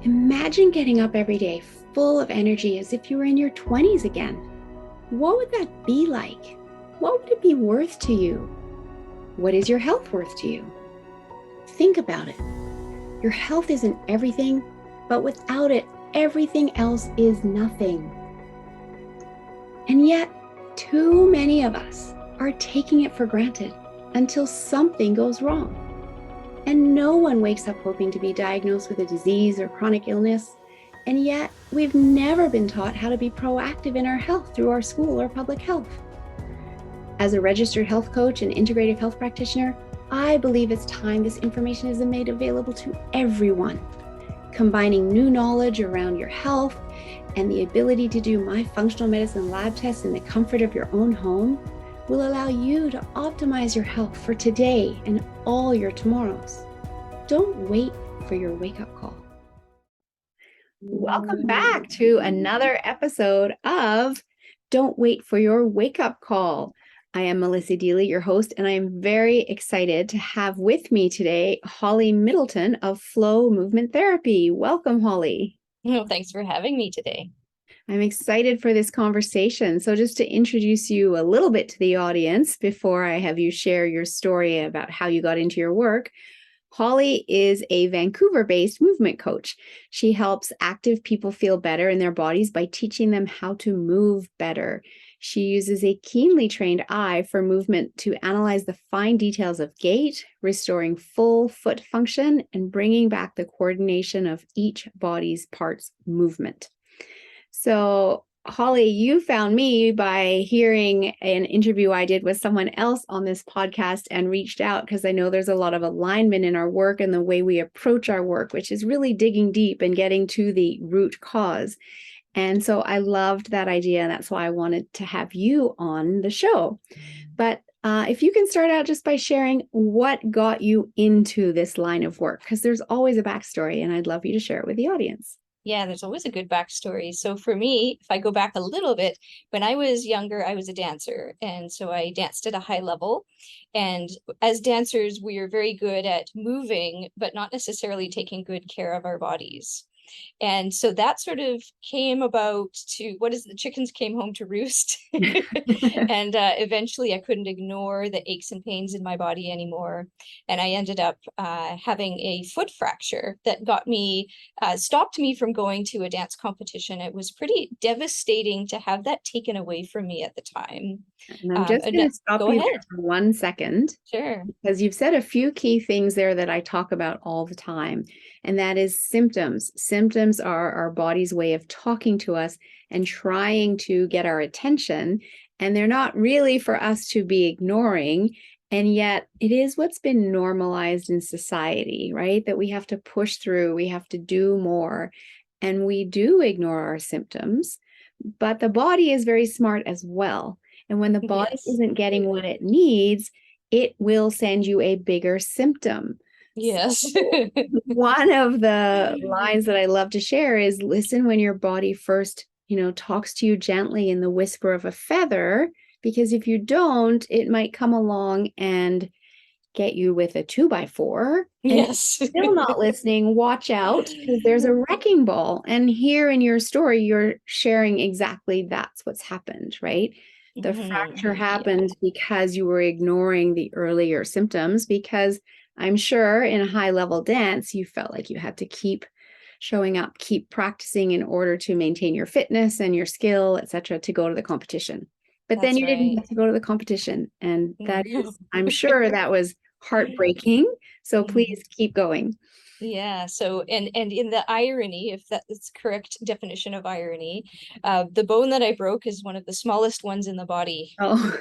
Imagine getting up every day full of energy as if you were in your 20s again. What would that be like? What would it be worth to you? What is your health worth to you? Think about it. Your health isn't everything, but without it, everything else is nothing. And yet, too many of us are taking it for granted until something goes wrong. And no one wakes up hoping to be diagnosed with a disease or chronic illness. And yet, we've never been taught how to be proactive in our health through our school or public health. As a registered health coach and integrative health practitioner, I believe it's time this information is made available to everyone. Combining new knowledge around your health and the ability to do my functional medicine lab tests in the comfort of your own home will allow you to optimize your health for today and all your tomorrows. Don't wait for your wake-up call. Welcome back to another episode of Don't Wait for Your Wake-Up Call. I am Melissa Deely, your host, and I am very excited to have with me today Holly Middleton of Flow Movement Therapy. Welcome, Holly. Well, thanks for having me today. I'm excited for this conversation. So just to introduce you a little bit to the audience before I have you share your story about how you got into your work, Holly is a Vancouver-based movement coach. She helps active people feel better in their bodies by teaching them how to move better. She uses a keenly trained eye for movement to analyze the fine details of gait, restoring full foot function, and bringing back the coordination of each body's parts movement. So, Holly, you found me by hearing an interview I did with someone else on this podcast and reached out because I know there's a lot of alignment in our work and the way we approach our work, which is really digging deep and getting to the root cause. And so I loved that idea, and that's why I wanted to have you on the show. But if you can start out just by sharing what got you into this line of work, because there's always a backstory, and I'd love you to share it with the audience. Yeah, there's always a good backstory. So for me, if I go back a little bit, when I was younger, I was a dancer. And so I danced at a high level. And as dancers, we are very good at moving, but not necessarily taking good care of our bodies. And so that sort of came about to the chickens came home to roost. And eventually I couldn't ignore the aches and pains in my body anymore. And I ended up having a foot fracture that stopped me from going to a dance competition. It was pretty devastating to have that taken away from me at the time. And I'm just going to stop you there for 1 second. Sure. Because you've said a few key things there that I talk about all the time, and that is symptoms. Symptoms are our body's way of talking to us and trying to get our attention, and they're not really for us to be ignoring, and yet it is what's been normalized in society, right? That we have to push through, we have to do more, and we do ignore our symptoms, but the body is very smart as well. And when the body isn't getting what it needs, it will send you a bigger symptom. Yes. One of the lines that I love to share is listen when your body first, talks to you gently in the whisper of a feather, because if you don't, it might come along and get you with a 2x4. Yes. Still not listening. Watch out, because there's a wrecking ball. And here in your story, you're sharing exactly that's what's happened, right? The fracture happened because you were ignoring the earlier symptoms, because I'm sure in a high level dance, you felt like you had to keep showing up, keep practicing in order to maintain your fitness and your skill, etc., to go to the competition. But then you didn't get to go to the competition. And that is, I'm sure that was heartbreaking. So please keep going. Yeah. So, and in the irony, if that is correct definition of irony, the bone that I broke is one of the smallest ones in the body. Oh,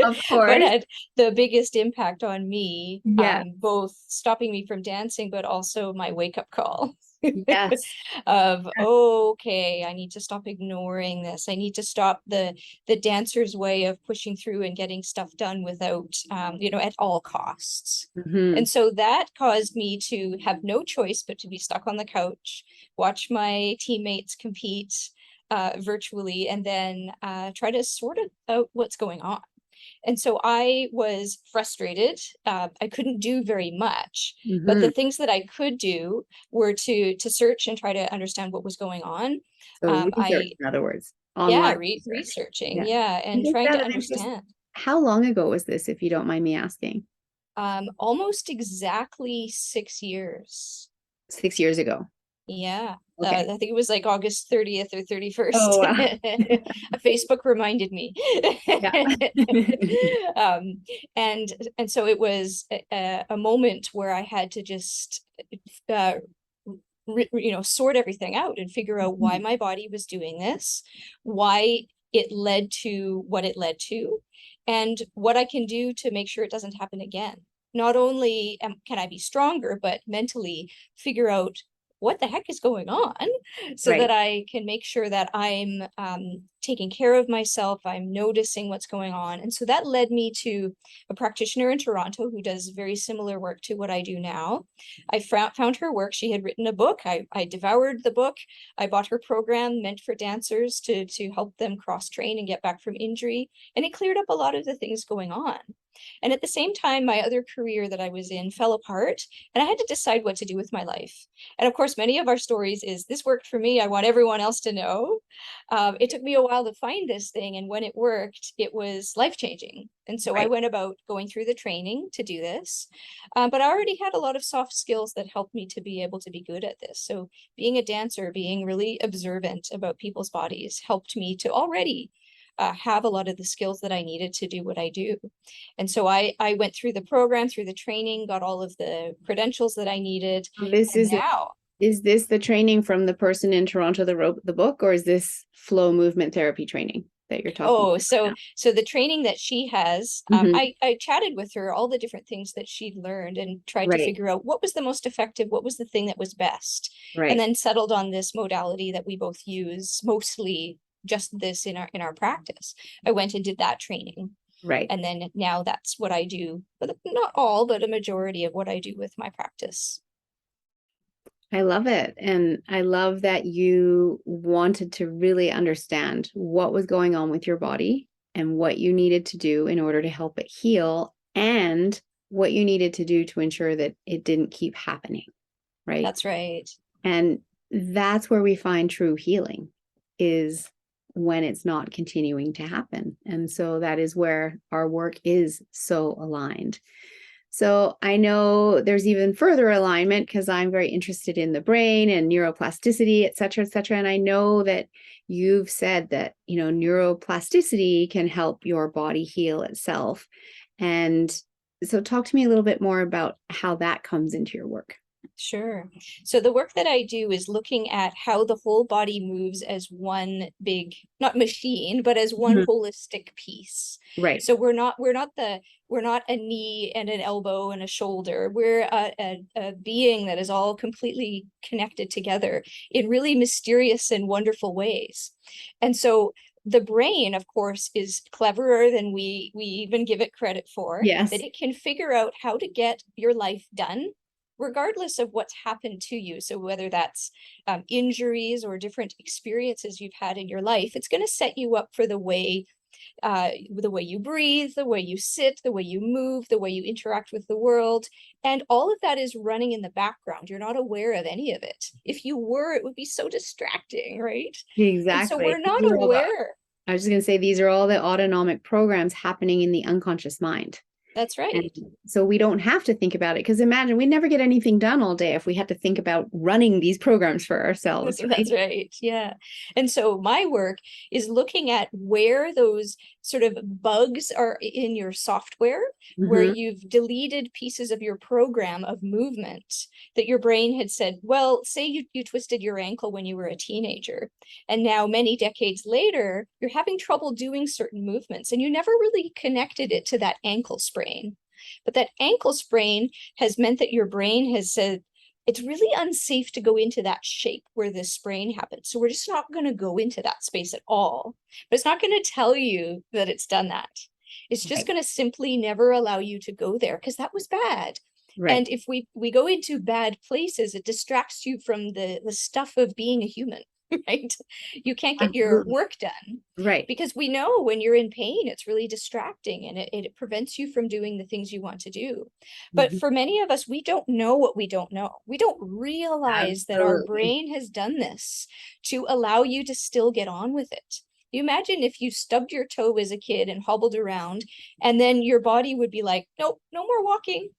of course. But had the biggest impact on me, yeah. Both stopping me from dancing, but also my wake-up call. Yes. Okay, I need to stop ignoring this. I need to stop the dancer's way of pushing through and getting stuff done without at all costs. And so that caused me to have no choice but to be stuck on the couch, watch my teammates compete virtually, and then try to sort out what's going on. And so I was frustrated. I couldn't do very much, but Mm-hmm. the things that I could do were to search and try to understand what was going on. So research, I in other words, Yeah, online research. researching, Yeah. yeah, And and just trying out to of interest, understand. how long ago was this, if you don't mind me asking? Almost exactly 6 years. 6 years ago. Yeah, Okay. I think it was like August 30th or Oh, 31st. wow. Facebook reminded me. Yeah. Um, and so it was a moment where I had to just uh, sort everything out and figure out why my body was doing this, why it led to what it led to, and what I can do to make sure it doesn't happen again. Not only can I be stronger, but mentally figure out what the heck is going on so that Right. I can make sure that I'm taking care of myself, I'm noticing what's going on. And so that led me to a practitioner in Toronto who does very similar work to what I do now. I found her work. She had written a book. I devoured the book. I bought her program meant for dancers to help them cross train and get back from injury. And it cleared up a lot of the things going on. And at the same time, my other career that I was in fell apart, and I had to decide what to do with my life. And of course, many of our stories is this worked for me. I want everyone else to know. It took me a while to find this thing, and when it worked, it was life-changing. And so I Right. went about going through the training to do this. But I already had a lot of soft skills that helped me to be able to be good at this. So being a dancer, being really observant about people's bodies helped me to already have a lot of the skills that I needed to do what I do. And so I went through the program, through the training, got all of the credentials that I needed. This And is now, Is this the training from the person in Toronto that wrote the book, or is this flow movement therapy training that you're talking oh, about so the training that she has, now? Hmm. I chatted with her all the different things that she'd learned and tried to Right. figure out what was the most effective, what was the thing that was best, and Right. then settled on this modality that we both use, mostly just this in our practice. I went and did that training. Right. And then now that's what I do, but not all, but a majority of what I do with my practice. I love it. And I love that you wanted to really understand what was going on with your body and what you needed to do in order to help it heal, and what you needed to do to ensure that it didn't keep happening. Right. That's right. And that's where we find true healing, is when it's not continuing to happen. And so that is where our work is so aligned. So I know there's even further alignment because I'm very interested in the brain and neuroplasticity, et cetera, et cetera. And I know that you've said that, neuroplasticity can help your body heal itself. And so talk to me a little bit more about how that comes into your work. Sure. So the work that I do is looking at how the whole body moves as one big, not machine, but as one Mhm. holistic piece. Right. So we're not a knee and an elbow and a shoulder. We're a being that is all completely connected together in really mysterious and wonderful ways. And so the brain, of course, is cleverer than we even give it credit for, that Yes. it can figure out how to get your life done regardless of what's happened to you. So whether that's injuries or different experiences you've had in your life, it's going to set you up for the way you breathe, the way you sit, the way you move, the way you interact with the world. And all of that is running in the background. You're not aware of any of it. If you were, it would be so distracting, right? And so Exactly. we're not aware. I was just going to say, these are all the autonomic programs happening in the unconscious mind. That's And right. so we don't have to think about it, because imagine we'd never get anything done all day if we had to think about running these programs for ourselves, right? That's right. Yeah. And so my work is looking at where those sort of bugs are in your software, where Mm-hmm. you've deleted pieces of your program of movement that your brain had said, well, say you twisted your ankle when you were a teenager, and now many decades later, you're having trouble doing certain movements, and you never really connected it to that ankle sprain. But that ankle sprain has meant that your brain has said, it's really unsafe to go into that shape where this sprain happened. So we're just not going to go into that space at all. But it's not going to tell you that it's done that. It's just Right. going to simply never allow you to go there because that was bad. Right. And if we go into bad places, it distracts you from the stuff of being a human. right? You can't get your Absolutely. work done Right. because we know when you're in pain, it's really distracting and it prevents you from doing the things you want to do. But Mhm. for many of us, we don't know what we don't know. We don't realize that our Absolutely. brain has done this to allow you to still get on with it. You imagine if you stubbed your toe as a kid and hobbled around, and then your body would be like, nope, no more walking.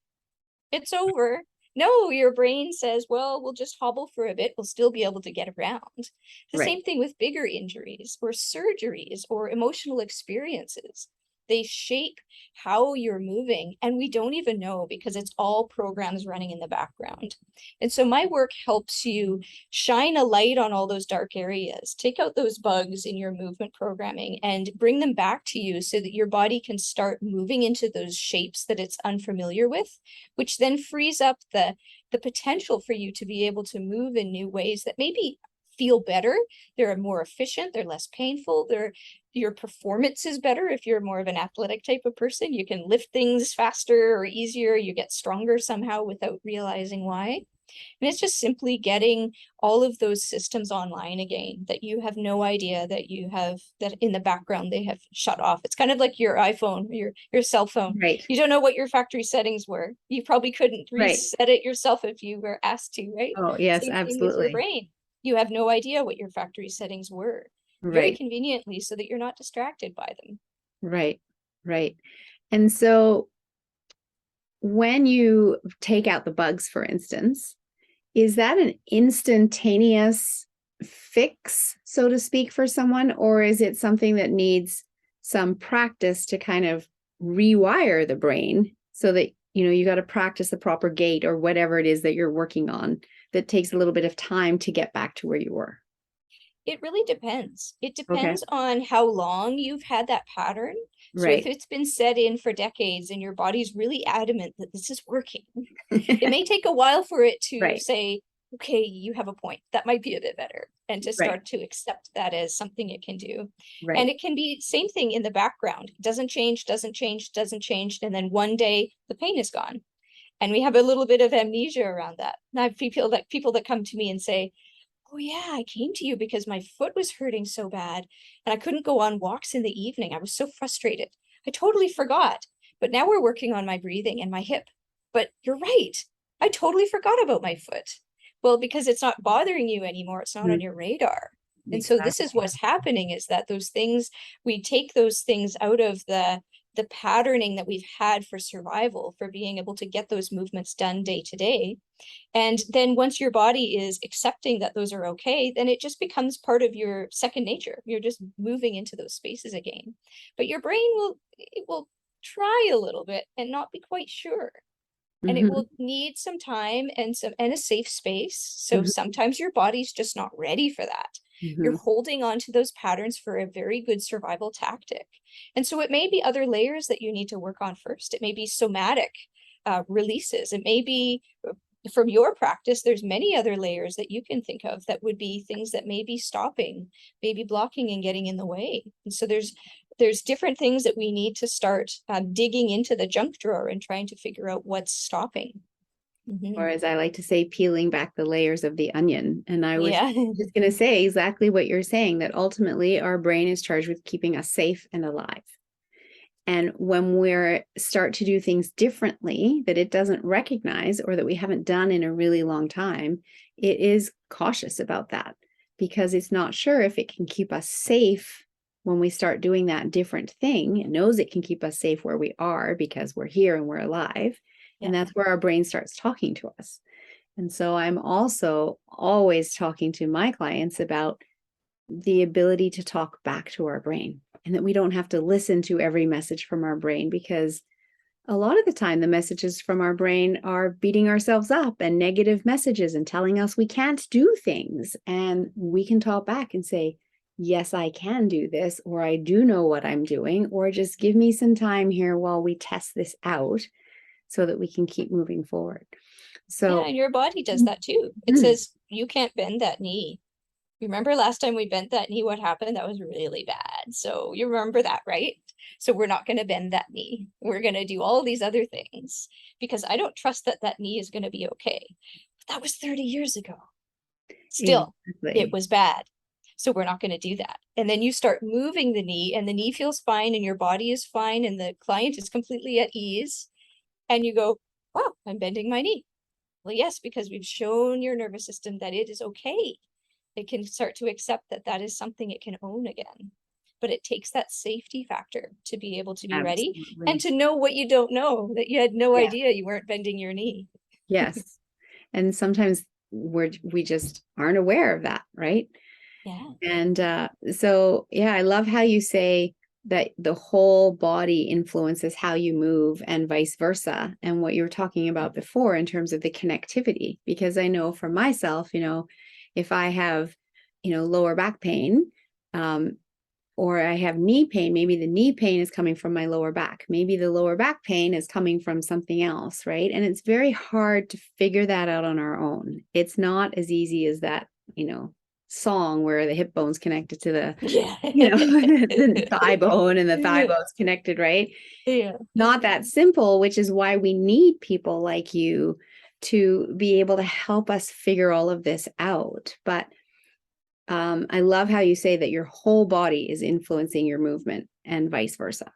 It's over. No, your brain says, well, we'll just hobble for a bit. We'll still be able to get around. The Right. same thing with bigger injuries or surgeries or emotional experiences. They shape how you're moving, and we don't even know because it's all programs running in the background. And so my work helps you shine a light on all those dark areas, take out those bugs in your movement programming and bring them back to you so that your body can start moving into those shapes that it's unfamiliar with, which then frees up the potential for you to be able to move in new ways that maybe feel better. They're more efficient, they're less painful, your performance is better if you're more of an athletic type of person. You can lift things faster or easier, you get stronger somehow without realizing why. And it's just simply getting all of those systems online again that you have no idea that you have, that in the background they have shut off. It's kind of like your iPhone, your cell phone. Right. You don't know what your factory settings were. You probably couldn't Right. reset it yourself if you were asked to, right? Oh, yes, Same thing with your absolutely. brain. You have no idea what your factory settings were, very Right. conveniently so that you're not distracted by them. Right. Right. And so when you take out the bugs, for instance, is that an instantaneous fix, so to speak, for someone, or is it something that needs some practice to kind of rewire the brain so that, you got to practice the proper gait or whatever it is that you're working on that takes a little bit of time to get back to where you were? It really depends. It Okay. depends on how long you've had that pattern. So if Right. it's been set in for decades and your body's really adamant that this is working, it may take a while for it to Right. say, okay, you have a point. That might be a bit better. And to Right. start to accept that as something it can do. And Right. it can be same thing in the background. It doesn't change, doesn't change, doesn't change. And then one day the pain is gone. And we have a little bit of amnesia around that. And I have people that come to me and say, oh yeah, I came to you because my foot was hurting so bad and I couldn't go on walks in the evening. I was so frustrated. I totally forgot. But now we're working on my breathing and my hip. But you're right. I totally forgot about my foot. Well, because it's not bothering you anymore, it's not on Mhm. your radar. And so this is Exactly. what's happening is that those things, we take those things out of the patterning that we've had for survival, for being able to get those movements done day to day. And then once your body is accepting that those are okay, then it just becomes part of your second nature. You're just moving into those spaces again. But your brain will try a little bit and not be quite sure. And it Hmm. will need some time and a safe space. So Hmm. sometimes your body's just not ready for that. You're Hmm. holding on to those patterns for a very good survival tactic. And so it may be other layers that you need to work on first. It may be somatic releases. It may be from your practice, there's many other layers that you can think of that would be things that may be stopping, maybe blocking and getting in the way. And so there's different things that we need to start digging into the junk drawer and trying to figure out what's stopping. Or Mhm. as I like to say, peeling back the layers of the onion. And I was Yeah. just going to say exactly what you're saying, that ultimately our brain is charged with keeping us safe and alive. And when we start to do things differently that it doesn't recognize or that we haven't done in a really long time, it is cautious about that because it's not sure if it can keep us safe when we start doing that different thing. It knows it can keep us safe where we are because we're here and we're alive. And Yeah. that's where our brain starts talking to us. And so I'm also always talking to my clients about the ability to talk back to our brain and that we don't have to listen to every message from our brain, because a lot of the time the messages from our brain are beating ourselves up and negative messages and telling us we can't do things. And we can talk back and say, yes, I can do this, or I do know what I'm doing, or just give me some time here while we test this out so that we can keep moving forward. Yeah, So, and your body does that too. It mhm, says you can't bend that knee. You remember last time we bent that knee, what happened? That was really bad. So you remember that, right? So we're not going to bend that knee. We're going to do all these other things because I don't trust that that knee is going to be okay. But that was 30 years ago. Still, it exactly. was bad. So we're not going to do that. And then you start moving the knee, and the knee feels fine, and your body is fine, and the client is completely at ease. And you go, wow, I'm bending my knee. Well, yes, because we've shown your nervous system that it is okay. It can start to accept that that is something it can own again. But it takes that safety factor to be able to be ready and Absolutely. to know what you don't know, that you had no Yeah. idea you weren't bending your knee. Yes. And sometimes we just aren't aware of that, right? Yeah. And so, yeah, I love how you say that the whole body influences how you move and vice versa. And what you were talking about before in terms of the connectivity, because I know for myself, if I have, lower back pain, or I have knee pain, maybe the knee pain is coming from my lower back. Maybe the lower back pain is coming from something else, right? And it's very hard to figure that out on our own. It's not as easy as that, song where the hip bone's connected to the, Yeah. the thigh bone and the thigh bone's connected, right? Yeah. Not that simple, which is why we need people like you to be able to help us figure all of this out. But I love how you say that your whole body is influencing your movement and vice versa.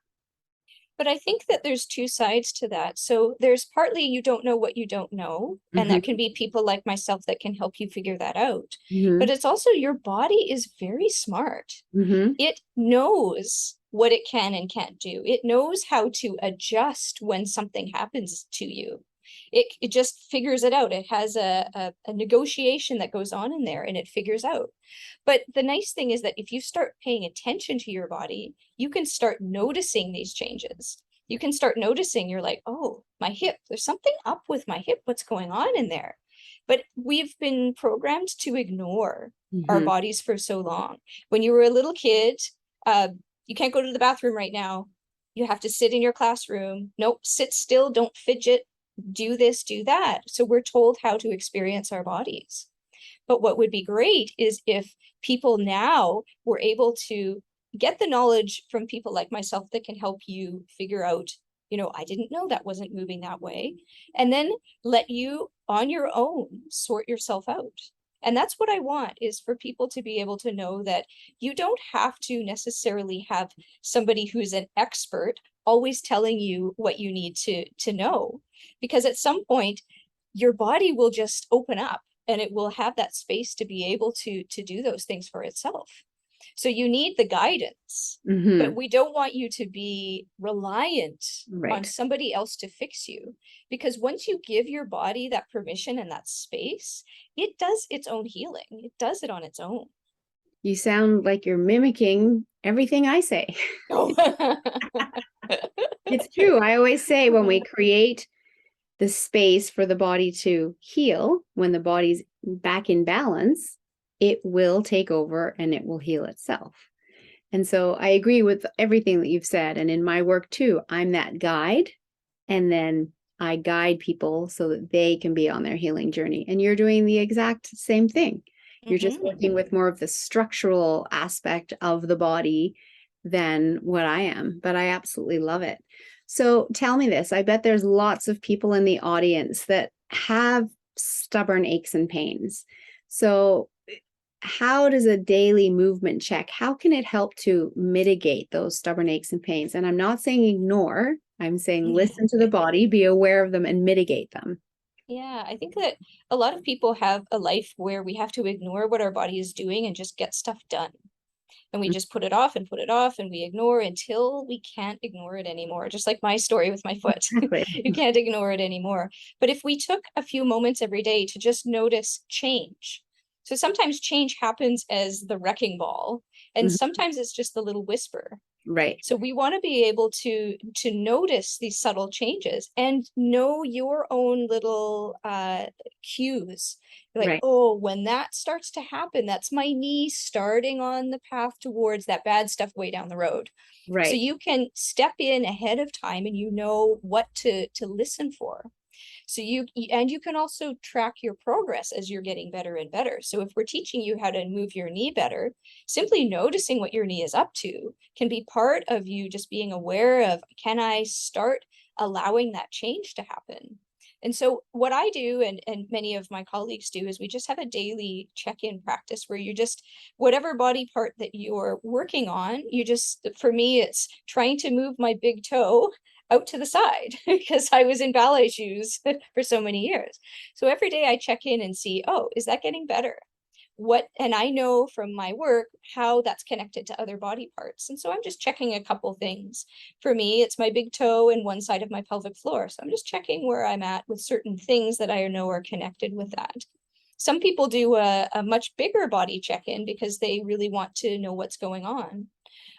But I think that there's two sides to that. So there's partly you don't know what you don't know, and that Mm-hmm. can be people like myself that can help you figure that out. Mm-hmm. But it's also your body is very smart. Mm-hmm. It knows what it can and can't do. It knows how to adjust when something happens to you. It just figures it out. It has a negotiation that goes on in there, and it figures out. But the nice thing is that if you start paying attention to your body, you can start noticing these changes. You can start noticing, you're like, oh, my hip, there's something up with my hip. What's going on in there? But we've been programmed to ignore our Mm-hmm. bodies for so long. When you were a little kid, uh, you can't go to the bathroom right now. You have to sit in your classroom. Nope, sit still, don't fidget, do this, do that. So we're told how to experience our bodies. But what would be great is if people now were able to get the knowledge from people like myself that can help you figure out, I didn't know that wasn't moving that way. And then let you on your own sort yourself out. And that's what I want, is for people to be able to know that you don't have to necessarily have somebody who's an expert always telling you what you need to know. Because at some point, your body will just open up and it will have that space to be able to do those things for itself. So you need the guidance, but Mm-hmm. we don't want you to be reliant on Right. somebody else to fix you, because once you give your body that permission and that space, it does its own healing. It does it on its own. You sound like you're mimicking everything I say. Oh. It's true. I always say when we create the space for the body to heal, when the body's back in balance, it will take over and it will heal itself. And so I agree with everything that you've said. And in my work too, I'm that guide. And then I guide people so that they can be on their healing journey. And you're doing the exact same thing. You're just Mm-hmm. working with more of the structural aspect of the body than what I am. But I absolutely love it. So tell me this. I bet there's lots of people in the audience that have stubborn aches and pains. So how does a daily movement check, how can it help to mitigate those stubborn aches and pains? And I'm not saying ignore, I'm saying listen to the body, be aware of them and mitigate them. Yeah, I think that a lot of people have a life where we have to ignore what our body is doing and just get stuff done. And we just put it off and put it off and we ignore until we can't ignore it anymore. Just like my story with my foot. Exactly. You can't ignore it anymore. But if we took a few moments every day to just notice change. So sometimes change happens as the wrecking ball, and Mhm. sometimes it's just the little whisper. Right. So we want to be able to notice these subtle changes and know your own little cues. Like, Right. oh, when that starts to happen, that's my knee starting on the path towards that bad stuff way down the road. So Right. you can step in ahead of time and you know what to listen for. So you can also track your progress as you're getting better and better. So if we're teaching you how to move your knee better, simply noticing what your knee is up to can be part of you just being aware of, can I start allowing that change to happen? And so what I do, and many of my colleagues do, is we just have a daily check-in practice where you just, whatever body part that you're working on, you just, for me, it's trying to move my big toe out to the side because I was in ballet shoes for so many years. So every day I check in and see, oh, is that getting better? And I know from my work how that's connected to other body parts. And so I'm just checking a couple things. For me, it's my big toe and one side of my pelvic floor. So I'm just checking where I'm at with certain things that I know are connected with that. Some people do a much bigger body check-in because they really want to know what's going on.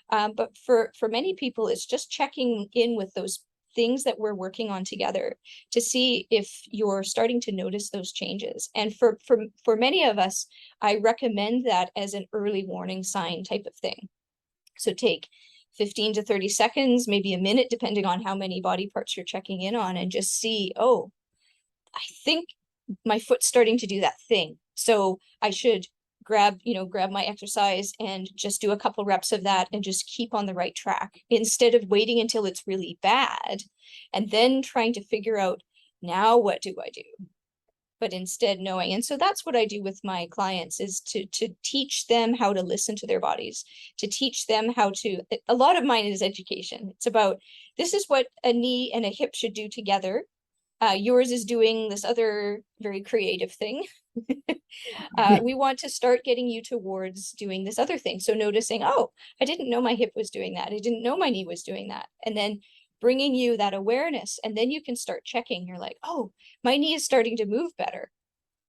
But for many people, it's just checking in with those things that we're working on together to see if you're starting to notice those changes. And for many of us, I recommend that as an early warning sign type of thing. So take 15 to 30 seconds, maybe a minute, depending on how many body parts you're checking in on, and just see, oh, I think my foot's starting to do that thing. So I should grab my exercise and just do a couple reps of that and just keep on the right track instead of waiting until it's really bad and then trying to figure out, now what do I do? But instead knowing. And so that's what I do with my clients, is to teach them how to listen to their bodies, to teach them how to, a lot of mine is education. It's about, this is what a knee and a hip should do together. Yours is doing this other very creative thing. We want to start getting you towards doing this other thing. So noticing, oh, I didn't know my hip was doing that. I didn't know my knee was doing that. And then bringing you that awareness. And then you can start checking. You're like, oh, my knee is starting to move better.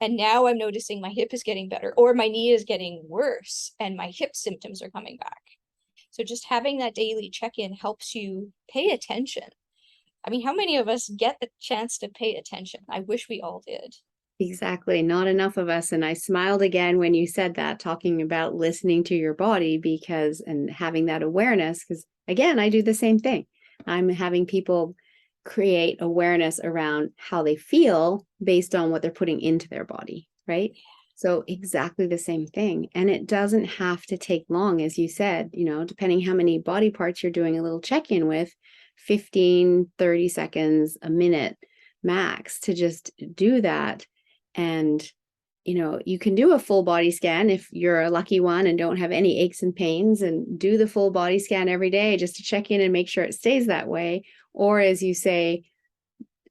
And now I'm noticing my hip is getting better, or my knee is getting worse and my hip symptoms are coming back. So just having that daily check-in helps you pay attention. I mean, how many of us get the chance to pay attention? I wish we all did. Exactly. Not enough of us. And I smiled again when you said that, talking about listening to your body and having that awareness, because again, I do the same thing. I'm having people create awareness around how they feel based on what they're putting into their body, right? So exactly the same thing. And it doesn't have to take long, as you said, depending how many body parts you're doing a little check-in with, 15, 30 seconds, a minute max, to just do that. And, you can do a full body scan if you're a lucky one and don't have any aches and pains, and do the full body scan every day just to check in and make sure it stays that way. Or, as you say,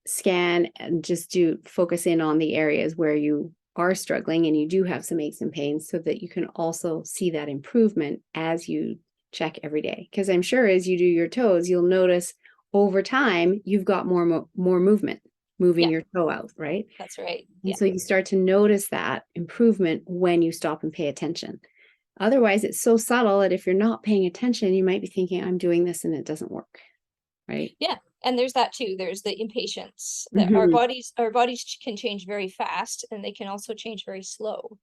scan and just focus in on the areas where you are struggling and you do have some aches and pains, so that you can also see that improvement as you check every day. Because I'm sure as you do your toes, you'll notice over time you've got more movement, moving your toe out, right? That's right. And so you start to notice that improvement when you stop and pay attention. Otherwise, it's so subtle that if you're not paying attention, you might be thinking, I'm doing this and it doesn't work, right? Yeah. And there's that too. There's the impatience that our bodies can change very fast, and they can also change very slow.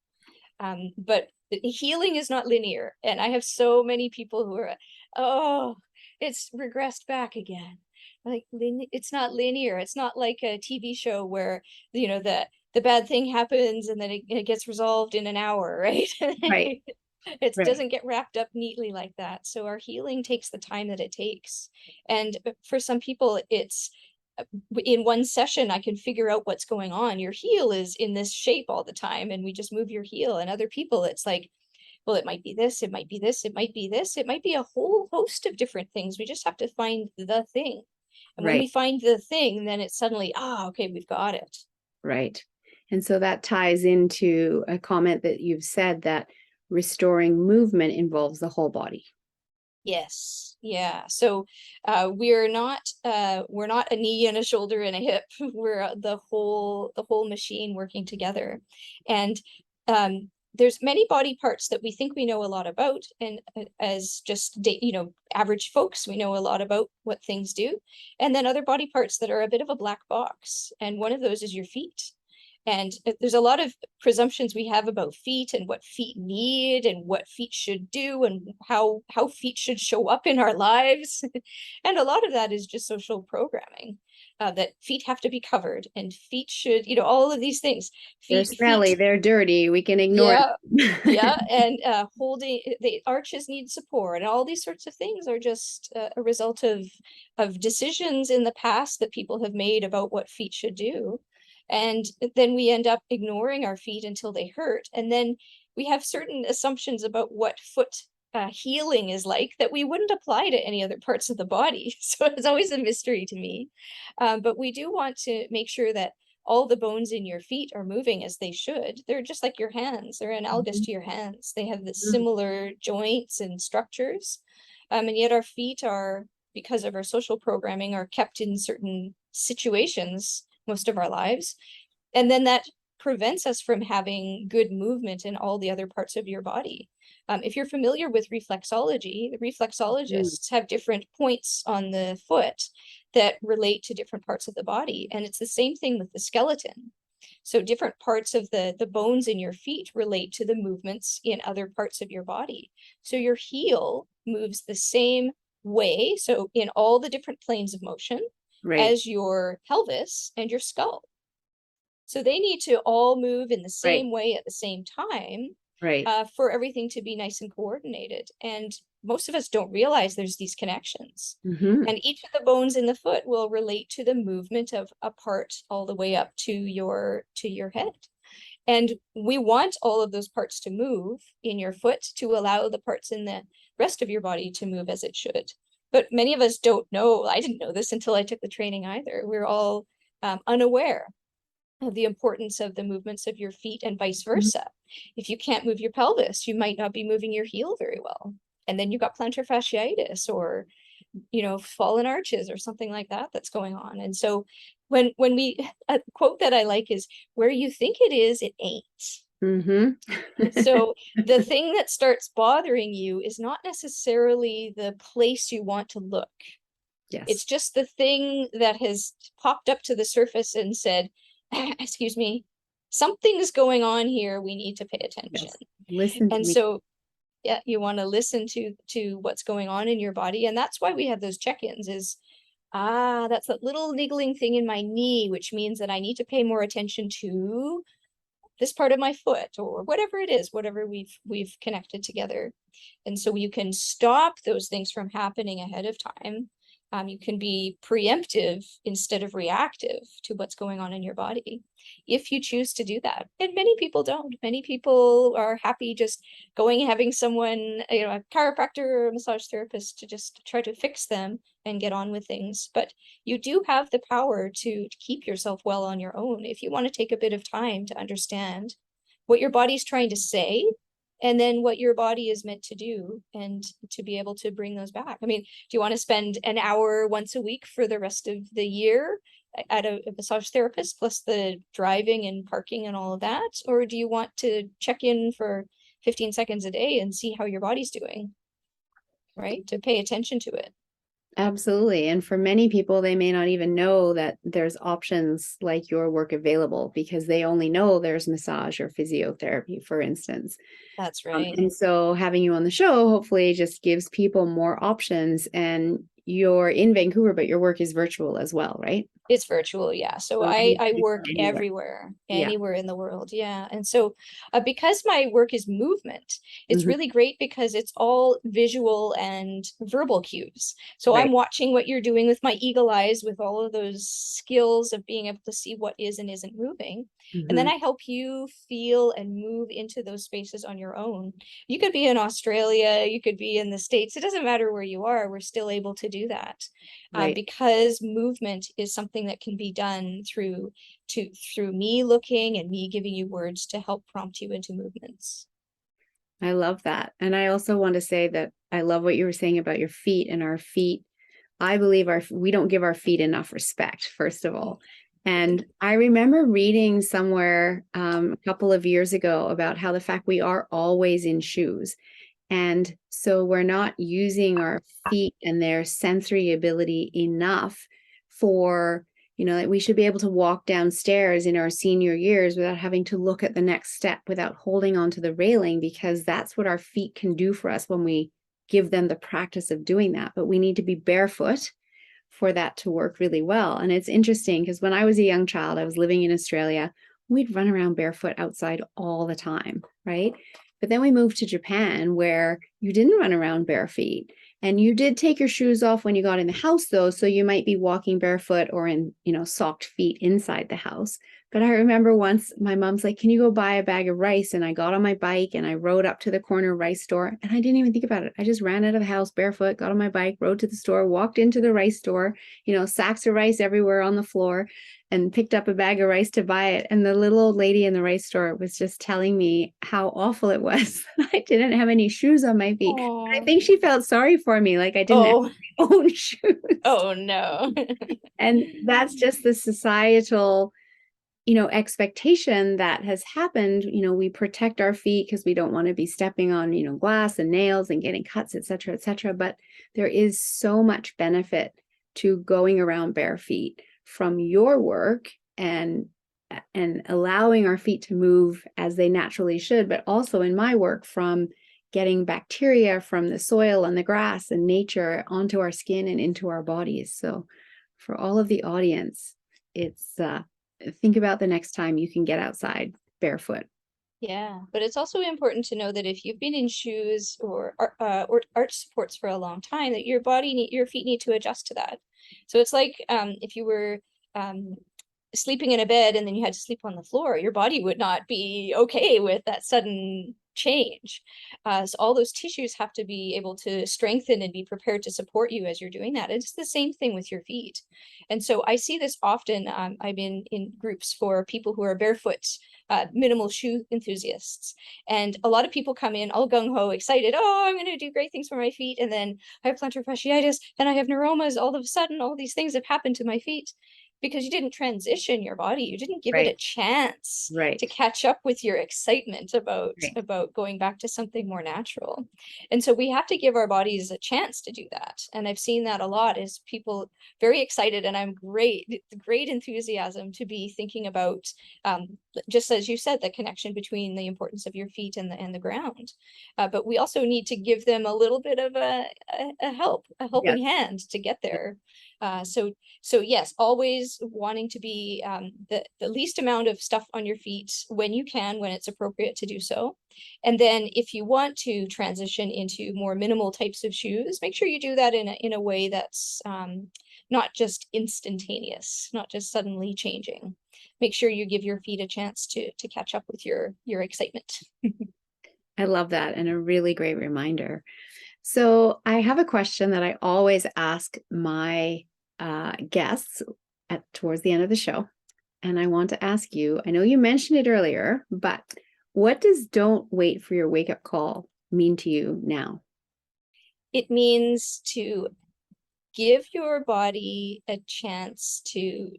But healing is not linear. And I have so many people who are, oh, it's regressed back again. Like, it's not linear. It's not like a TV show where, the bad thing happens and then it gets resolved in an hour, right? Right. It Right. doesn't get wrapped up neatly like that. So our healing takes the time that it takes. And for some people, it's in one session, I can figure out what's going on. Your heel is in this shape all the time, and we just move your heel. And other people, it's like, well, it might be this, it might be this, it might be this, it might be a whole host of different things. We just have to find the thing. And when we Right. find the thing, then it's suddenly, okay, we've got it. Right. And so that ties into a comment that you've said, that restoring movement involves the whole body. Yes. Yeah. So we're not a knee and a shoulder and a hip. We're the whole machine working together. And there's many body parts that we think we know a lot about, and as just average folks, we know a lot about what things do. And then other body parts that are a bit of a black box. And one of those is your feet. And there's a lot of presumptions we have about feet and what feet need and what feet should do and how feet should show up in our lives. And a lot of that is just social programming, that feet have to be covered and feet should, all of these things. They're smelly, Feet, they're dirty, we can ignore yeah, them. yeah, and holding the arches need support, and all these sorts of things are just a result of decisions in the past that people have made about what feet should do. And then we end up ignoring our feet until they hurt, and then we have certain assumptions about what foot healing is like that we wouldn't apply to any other parts of the body. So it's always a mystery to me. But we do want to make sure that all the bones in your feet are moving as they should. They're just like your hands. They're analogous to your hands. They have the similar joints and structures. And yet our feet are, because of our social programming, are kept in certain situations most of our lives. And then that prevents us from having good movement in all the other parts of your body. If you're familiar with reflexology, the reflexologists have different points on the foot that relate to different parts of the body. And it's the same thing with the skeleton. So different parts of the bones in your feet relate to the movements in other parts of your body. So your heel moves the same way, so in all the different planes of motion, Right, as your pelvis and your skull. So they need to all move in the right, same way at the same time, right. for everything to be nice and coordinated. And most of us don't realize there's these connections. Hmm. And each of the bones in the foot will relate to the movement of a part all the way up to your head. And we want all of those parts to move in your foot to allow the parts in the rest of your body to move as it should. But many of us don't know. I didn't know this until I took the training either. We're all unaware of the importance of the movements of your feet and vice versa. If you can't move your pelvis, you might not be moving your heel very well. And then you've got plantar fasciitis or, fallen arches or something like that that's going on. And so when we, a quote that I like is, where you think it is, it ain't. Hmm. So the thing that starts bothering you is not necessarily the place you want to look. It's Yes, just the thing that has popped up to the surface and said, excuse me, something's going on here. We need to pay attention. yes. Listen to And me. so, yeah, you want to listen to what's going on in your body. And that's why we have those check-ins is, that's that little niggling thing in my knee, which means that I need to pay more attention to this part of my foot or whatever it is, whatever we've connected together. And so you can stop those things from happening ahead of time. You can be preemptive instead of reactive to what's going on in your body if you choose to do that. And many people don't. Many people are happy just going and having someone, a chiropractor or a massage therapist to just try to fix them and get on with things. But you do have the power to keep yourself well on your own if you want to take a bit of time to understand what your body's trying to say and then what your body is meant to do and to be able to bring those back. I mean, do you want to spend an hour once a week for the rest of the year at a massage therapist plus the driving and parking and all of that? Or do you want to check in for 15 seconds a day and see how your body's doing, right? To pay attention to it. Absolutely. And for many people, they may not even know that there's options like your work available because they only know there's massage or physiotherapy, for instance. That's right. And so having you on the show hopefully just gives people more options. And you're in Vancouver, but your work is virtual as well, right? It's virtual, yeah. So So I you work are anywhere. everywhere, Yeah. anywhere in the world, yeah. And so because my work is movement, it's Mhm. really great because it's all visual and verbal cues. So I'm Right. watching what you're doing with my eagle eyes, with all of those skills of being able to see what is and isn't moving. And then Mhm. I help you feel and move into those spaces on your own. You could be in Australia, you could be in the States. It doesn't matter where you are, we're still able to do that. Right. Because movement is something that can be done through me looking and me giving you words to help prompt you into movements. I love that. And I also want to say that I love what you were saying about your feet and our feet. I believe we don't give our feet enough respect, first of all. And I remember reading somewhere a couple of years ago about how the fact we are always in shoes. And so we're not using our feet and their sensory ability enough for Like we should be able to walk downstairs in our senior years without having to look at the next step, without holding onto the railing, because that's what our feet can do for us when we give them the practice of doing that. But we need to be barefoot for that to work really well. And it's interesting because when I was a young child, I was living in Australia, we'd run around barefoot outside all the time, right? But then we moved to Japan where you didn't run around bare feet. And you did take your shoes off when you got in the house, though. So you might be walking barefoot or in, socked feet inside the house. But I remember once my mom's like, can you go buy a bag of rice? And I got on my bike and I rode up to the corner rice store. And I didn't even think about it. I just ran out of the house barefoot, got on my bike, rode to the store, walked into the rice store, sacks of rice everywhere on the floor, and picked up a bag of rice to buy it. And the little old lady in the rice store was just telling me how awful it was. I didn't have any shoes on my feet. I Oh, think she felt sorry for me, like I didn't have oh, my own shoes. oh no. And that's just the societal, expectation that has happened. We protect our feet because we don't want to be stepping on, glass and nails and getting cuts, et cetera, et cetera. But there is so much benefit to going around bare feet from your work and allowing our feet to move as they naturally should, but also in my work from getting bacteria from the soil and the grass and nature onto our skin and into our bodies. So for all of the audience, it's think about the next time you can get outside barefoot. Yeah, but it's also important to know that if you've been in shoes or arch supports for a long time, that your feet need to adjust to that. So it's like if you were sleeping in a bed and then you had to sleep on the floor, your body would not be okay with that sudden change. So all those tissues have to be able to strengthen and be prepared to support you as you're doing that. It's the same thing with your feet. And so I see this often. I've been in groups for people who are barefoot, minimal shoe enthusiasts. And a lot of people come in all gung-ho, excited, oh, I'm going to do great things for my feet. And then I have plantar fasciitis and I have neuromas. All of a sudden, all these things have happened to my feet because you didn't transition your body. You didn't give it a chance to catch up with your excitement about going back to something more natural. And so we have to give our bodies a chance to do that. And I've seen that a lot is people very excited, and I'm great enthusiasm to be thinking about, just as you said, the connection between the importance of your feet and the ground. But we also need to give them a little bit of a helping hand to get there. So yes, always wanting to be the least amount of stuff on your feet when you can, when it's appropriate to do so. And then if you want to transition into more minimal types of shoes, make sure you do that in a way that's not just instantaneous, not just suddenly changing. Make sure you give your feet a chance to catch up with your excitement. I love that, and a really great reminder. So I have a question that I always ask my guests towards the end of the show. And I want to ask you, I know you mentioned it earlier, but what does don't wait for your wake-up call mean to you now? It means to give your body a chance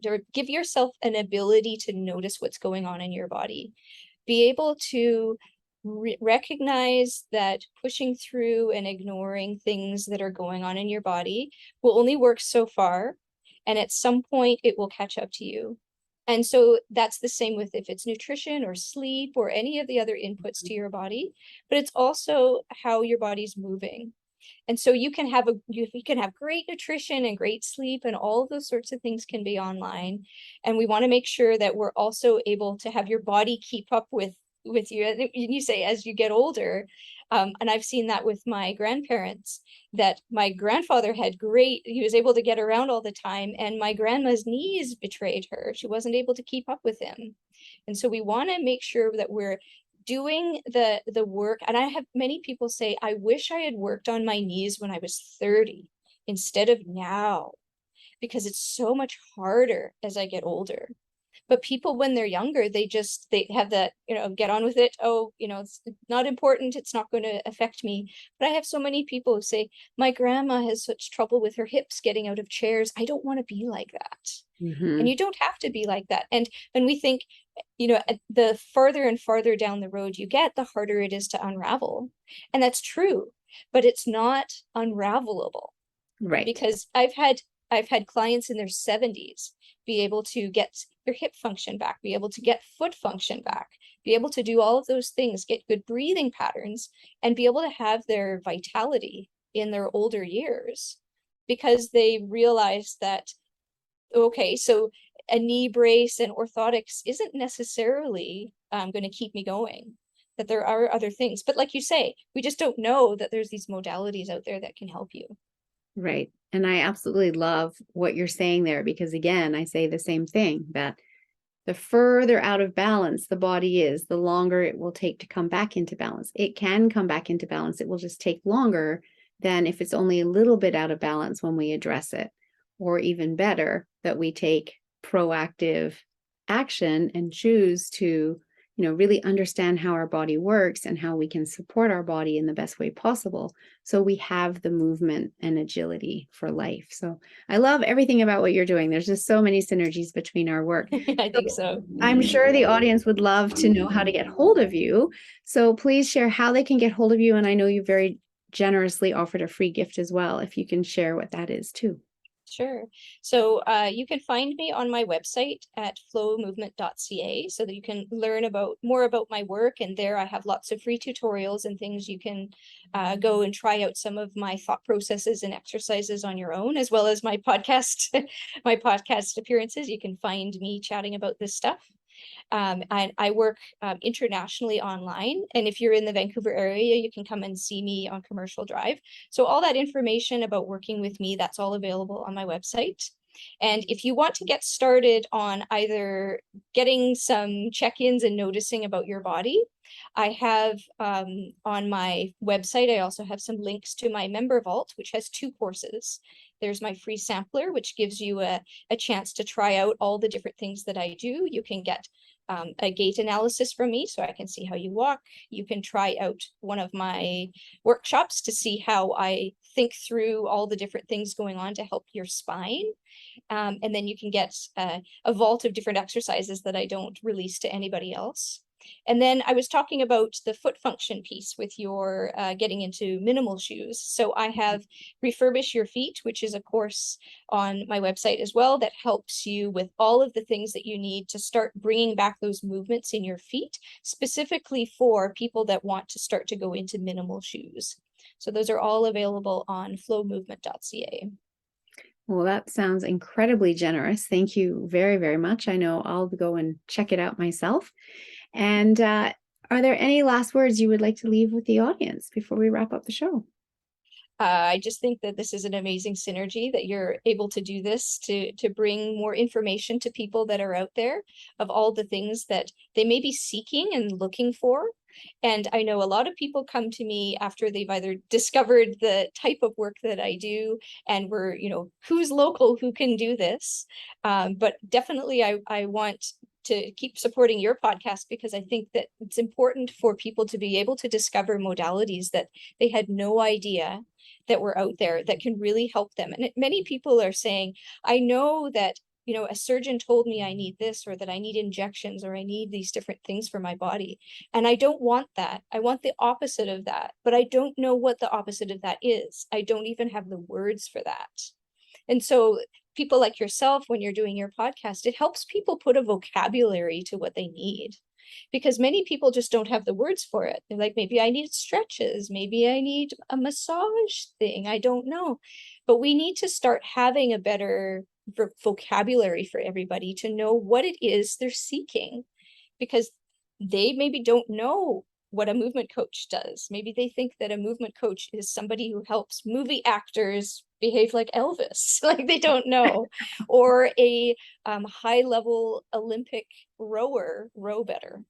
or give yourself an ability to notice what's going on in your body. Be able to recognize that pushing through and ignoring things that are going on in your body will only work so far, and at some point it will catch up to you. And so that's the same with if it's nutrition or sleep or any of the other inputs to your body, but it's also how your body's moving. And so you can have great nutrition and great sleep, and all of those sorts of things can be online. And we want to make sure that we're also able to have your body keep up with you. And you say as you get older, and I've seen that with my grandparents, that my grandfather he was able to get around all the time, and my grandma's knees betrayed her. She wasn't able to keep up with him. And so we want to make sure that we're doing the work. And I have many people say, I wish I had worked on my knees when I was 30 instead of now, because it's so much harder as I get older. But people, when they're younger, they have that, get on with it. Oh, it's not important. It's not going to affect me. But I have so many people who say, my grandma has such trouble with her hips getting out of chairs. I don't want to be like that. Mm-hmm. And you don't have to be like that. And when we think, the further and farther down the road you get, the harder it is to unravel. And that's true, but it's not unravelable. Right. Because I've had I've had clients in their 70s be able to get their hip function back, be able to get foot function back, be able to do all of those things, get good breathing patterns, and be able to have their vitality in their older years because they realize that, okay, so a knee brace and orthotics isn't necessarily going to keep me going, that there are other things. But like you say, we just don't know that there's these modalities out there that can help you. Right. And I absolutely love what you're saying there, because again, I say the same thing, that the further out of balance the body is, the longer it will take to come back into balance. It can come back into balance. It will just take longer than if it's only a little bit out of balance when we address it. Or even better, that we take proactive action and choose to, really understand how our body works and how we can support our body in the best way possible, so we have the movement and agility for life. So I love everything about what you're doing. There's just so many synergies between our work. I think so. I'm sure the audience would love to know how to get hold of you. So please share how they can get hold of you. And I know you very generously offered a free gift as well, if you can share what that is too. Sure. So you can find me on my website at flowmovement.ca so that you can learn more about my work. And there I have lots of free tutorials and things. You can go and try out some of my thought processes and exercises on your own, as well as my podcast, my podcast appearances. You can find me chatting about this stuff. I work internationally online. And if you're in the Vancouver area, you can come and see me on Commercial Drive. So all that information about working with me, that's all available on my website. And if you want to get started on either getting some check-ins and noticing about your body, I have on my website, I also have some links to my member vault, which has 2 courses. There's my free sampler, which gives you a chance to try out all the different things that I do. You can get a gait analysis from me so I can see how you walk. You can try out one of my workshops to see how I think through all the different things going on to help your spine. And then you can get a vault of different exercises that I don't release to anybody else. And then I was talking about the foot function piece with your getting into minimal shoes. So I have Refurbish Your Feet, which is a course on my website as well that helps you with all of the things that you need to start bringing back those movements in your feet, specifically for people that want to start to go into minimal shoes. So those are all available on flowmovement.ca. Well, that sounds incredibly generous. Thank you very, very much. I know I'll go and check it out myself. And are there any last words you would like to leave with the audience before we wrap up the show? I just think that this is an amazing synergy, that you're able to do this to bring more information to people that are out there of all the things that they may be seeking and looking for. And I know a lot of people come to me after they've either discovered the type of work that I do and we're, who's local, who can do this. But definitely I want to keep supporting your podcast, because I think that it's important for people to be able to discover modalities that they had no idea that were out there that can really help them. And many people are saying, I know that, a surgeon told me I need this, or that I need injections, or I need these different things for my body. And I don't want that. I want the opposite of that, but I don't know what the opposite of that is. I don't even have the words for that. And so people like yourself, when you're doing your podcast, it helps people put a vocabulary to what they need, because many people just don't have the words for it. They're like, maybe I need stretches, maybe I need a massage thing, I don't know. But we need to start having a better vocabulary for everybody to know what it is they're seeking, because they maybe don't know what a movement coach does. Maybe they think that a movement coach is somebody who helps movie actors behave like Elvis, like they don't know, or a high-level Olympic rower row better.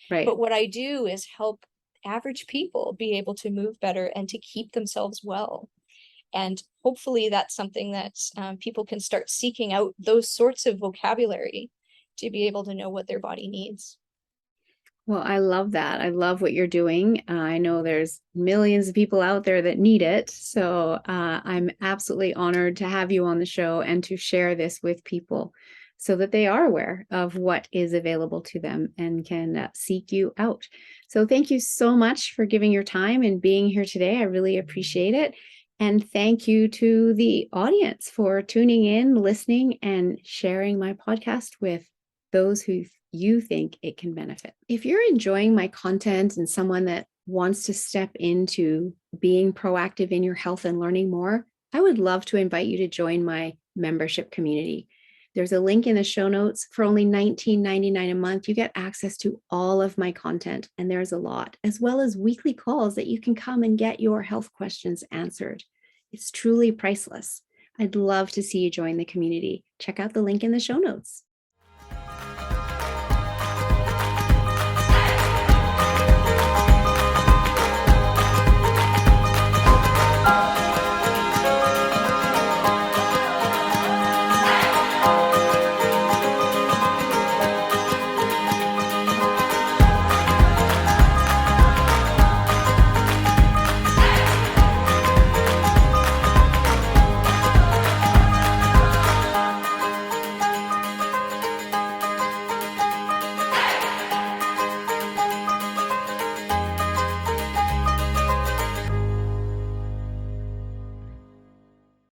Right. But what I do is help average people be able to move better and to keep themselves well. And hopefully that's something that people can start seeking out, those sorts of vocabulary, to be able to know what their body needs. Well, I love that. I love what you're doing. I know there's millions of people out there that need it. So I'm absolutely honored to have you on the show and to share this with people so that they are aware of what is available to them and can seek you out. So thank you so much for giving your time and being here today. I really appreciate it. And thank you to the audience for tuning in, listening, and sharing my podcast with those who you think it can benefit. If you're enjoying my content and someone that wants to step into being proactive in your health and learning more, I would love to invite you to join my membership community. There's a link in the show notes. For only $19.99 a month, you get access to all of my content, and there's a lot, as well as weekly calls that you can come and get your health questions answered. It's truly priceless. I'd love to see you join the community. Check out the link in the show notes.